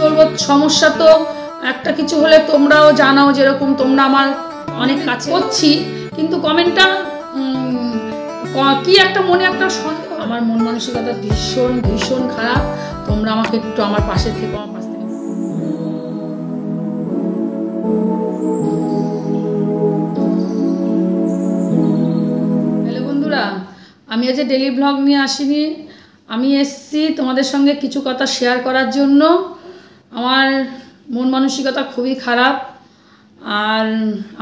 বলবো, সমস্যা তো একটা কিছু হলে তোমরাও জানাও, যেরকম তোমরা আমার অনেক কাছে করছি, কিন্তু কমেন্টটা কি একটা মনে একটা সন্দেহ, আমার মন মানসিকতা ভীষণ ভীষণ খারাপ। তোমরা আমাকে একটু আমার পাশে থেকে আমার পাশে থেকে হ্যালো বন্ধুরা, আমি আজ ডেলি ব্লগ নিয়ে আসিনি। আমি এসেছি তোমাদের সঙ্গে কিছু কথা শেয়ার করার জন্য। আমার মন মানসিকতা খুবই খারাপ, আর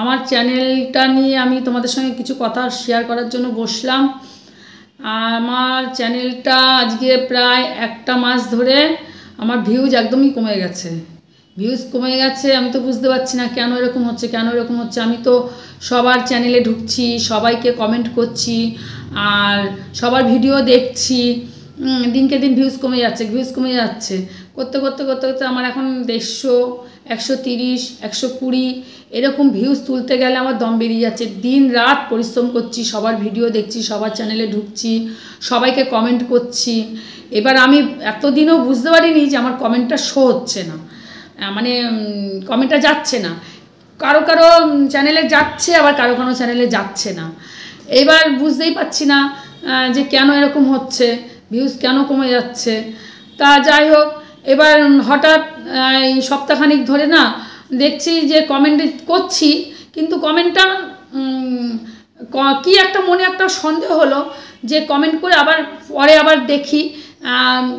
আমার চ্যানেলটা নিয়ে আমি তোমাদের সঙ্গে কিছু কথা শেয়ার করার জন্য বসলাম। আমার চ্যানেলটা আজকে প্রায় একটা মাস ধরে আমার ভিউজ একদমই কমে গেছে। আমি তো বুঝতে পারছি না কেন এরকম হচ্ছে। আমি তো সবার চ্যানেলে ঢুকছি, সবাইকে কমেন্ট করছি, আর সবার ভিডিও দেখছি। দিনকে দিন ভিউজ কমে যাচ্ছে। করতে আমার এখন 150, 130, 120 এরকম ভিউজ তুলতে গেলে আমার দম বেরিয়ে যাচ্ছে। দিন রাত পরিশ্রম করছি, সবার ভিডিও দেখছি, সবার চ্যানেলে ঢুকছি, সবাইকে কমেন্ট করছি। এবার আমি এতদিনও বুঝতে পারিনি যে আমার কমেন্টটা শো হচ্ছে না, মানে কমেন্টটা যাচ্ছে না। কারো চ্যানেলে যাচ্ছে, আবার কারো চ্যানেলে যাচ্ছে না। এবার বুঝতেই পারছি না যে কেন এরকম হচ্ছে, ভিউজ কেন কমে যাচ্ছে। তা যাই হোক, এবার হঠাৎ এই সপ্তাহখানিক ধরে না দেখছি যে কমেন্ট করছি, কিন্তু কমেন্টটা কি একটা মনে একটা সন্দেহ হলো যে কমেন্ট করে পরে আবার দেখি,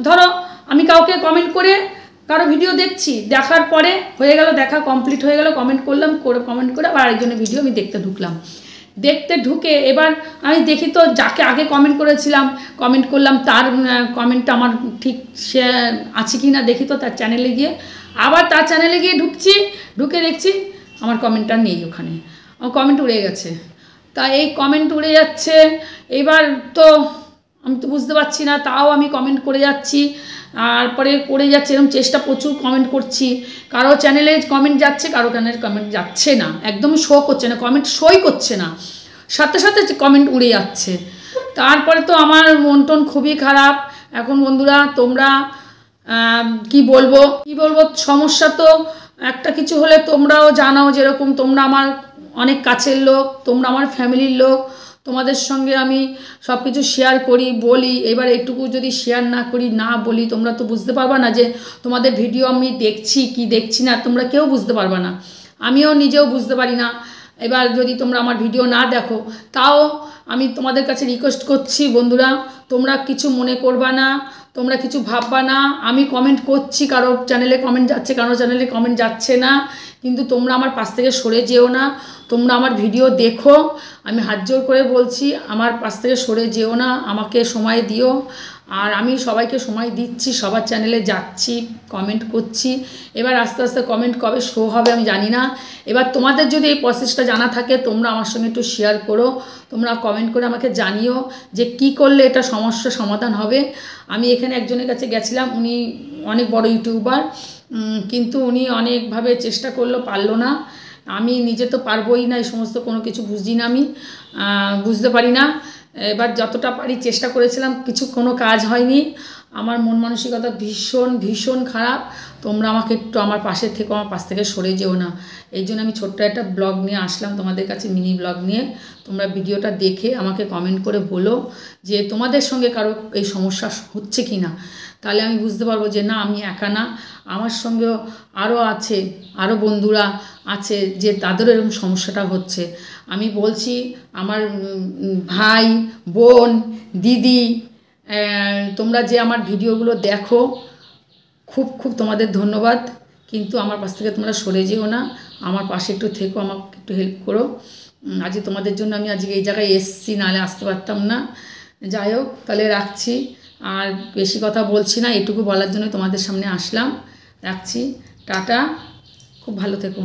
ধরো আমি কাউকে কমেন্ট করে কারো ভিডিও দেখছি, দেখার পরে হয়ে গেল, দেখা কমপ্লিট হয়ে গেল, কমেন্ট করে আবার আরেকজনের ভিডিও আমি দেখতে ঢুকে এবার আমি দেখি তো যাকে আগে কমেন্ট করলাম তার কমেন্টটা আমার ঠিক সে আছে কি না দেখি তো তার চ্যানেলে গিয়ে, আবার তার চ্যানেলে গিয়ে ঢুকে দেখছি আমার কমেন্টটা নেই, ওখানে আমার কমেন্ট উড়ে গেছে। তা এই কমেন্ট উড়ে যাচ্ছে, এবার তো আমি তো বুঝতে পারছি না, তাও আমি কমেন্ট করে যাচ্ছি, আর পরে করে যাচ্ছে এরকম চেষ্টা, প্রচুর কমেন্ট করছি। কারো চ্যানেলে কমেন্ট যাচ্ছে, কারো চ্যানেলে কমেন্ট যাচ্ছে না, একদমই শো করছে না, কমেন্ট শোই করছে না, সাথে কমেন্ট উড়ে যাচ্ছে। তারপরে তো আমার মন টন খুবই খারাপ। এখন বন্ধুরা তোমরা কি বলবো, সমস্যা তো একটা কিছু হলে তোমরাও জানাও, যেরকম তোমরা আমার অনেক কাছের লোক, তোমরা আমার ফ্যামিলির লোক, তোমাদের সঙ্গে আমি সব কিছু শেয়ার করি, বলি। এবার একটুকু যদি শেয়ার না করি, না বলি, তোমরা তো বুঝতে পারবা না যে তোমাদের ভিডিও আমি দেখছি কি দেখছি না, তোমরা কেউ বুঝতে পারবা না, আমিও নিজেও বুঝতে পারি না। এবার যদি তোমরা আমার ভিডিও না দেখো, তাও আমি তোমাদের কাছে রিকোয়েস্ট করছি বন্ধুরা, তোমরা কিছু মনে করবা না, তোমরা কিছু ভাববা না। আমি কমেন্ট করছি, কারো চ্যানেলে কমেন্ট যাচ্ছে, কারো চ্যানেলে কমেন্ট যাচ্ছে না, কিন্তু তোমরা আমার পাশ থেকে সরে যেও না, তোমরা আমার ভিডিও দেখো। আমি হাত জোর করে বলছি, আমার পাশ থেকে সরে যেও না, আমাকে সময় দিও। আর আমি সবাইকে সময় দিচ্ছি, সবার চ্যানেলে যাচ্ছি, কমেন্ট করছি। এবার আস্তে আস্তে কমেন্ট কবে শো হবে আমি জানি না। এবার তোমাদের যদি এই প্রসেসটা জানা থাকে, তোমরা আমার সঙ্গে একটু শেয়ার করো, তোমরা কমেন্ট করে আমাকে জানিও যে কি করলে এটা সমস্যার সমাধান হবে। আমি এখানে একজনের কাছে গেছিলাম, উনি অনেক বড় ইউটিউবার, কিন্তু উনি অনেকভাবে চেষ্টা করলো, পারলো না। আমি নিজে তো পারবোই না, এই সমস্ত কোনো কিছু বুঝি না, আমি বুঝতে পারি না। এবার যতটা পারি চেষ্টা করেছিলাম, কোনো কাজ হয়নি। আমার মন মানসিকতা ভীষণ ভীষণ খারাপ। তোমরা আমাকে একটু আমার পাশে থেকে আমার পাশ থেকে সরে যেও না। এই জন্য আমি ছোট্ট একটা ব্লগ নিয়ে আসলাম তোমাদের কাছে, মিনি ব্লগ নিয়ে। তোমরা ভিডিওটা দেখে আমাকে কমেন্ট করে বলো যে তোমাদের সঙ্গে কারো এই সমস্যা হচ্ছে কি না, তাহলে আমি বুঝতে পারবো যে না, আমি একা না, আমার সঙ্গেও আরও বন্ধুরা আছে যে তাদেরও এরকম সমস্যাটা হচ্ছে। আমি বলছি, আমার ভাই, বোন, দিদি, তোমরা যে আমার ভিডিওগুলো দেখো, খুব তোমাদের ধন্যবাদ, কিন্তু আমার পাশ থেকে তোমরা সরে যেও না, আমার পাশে একটু থেকো, আমাকে একটু হেল্প করো। আজকে তোমাদের জন্য আমি আজকে এই জায়গায় এসেছি, নাহলে আসতে পারতাম না। যাই হোক, তাহলে রাখছি, আর বেশি কথা বলছি না, এটুকু বলার জন্য তোমাদের সামনে আসলাম। রাখছি, টাটা, খুব ভালো থেকো।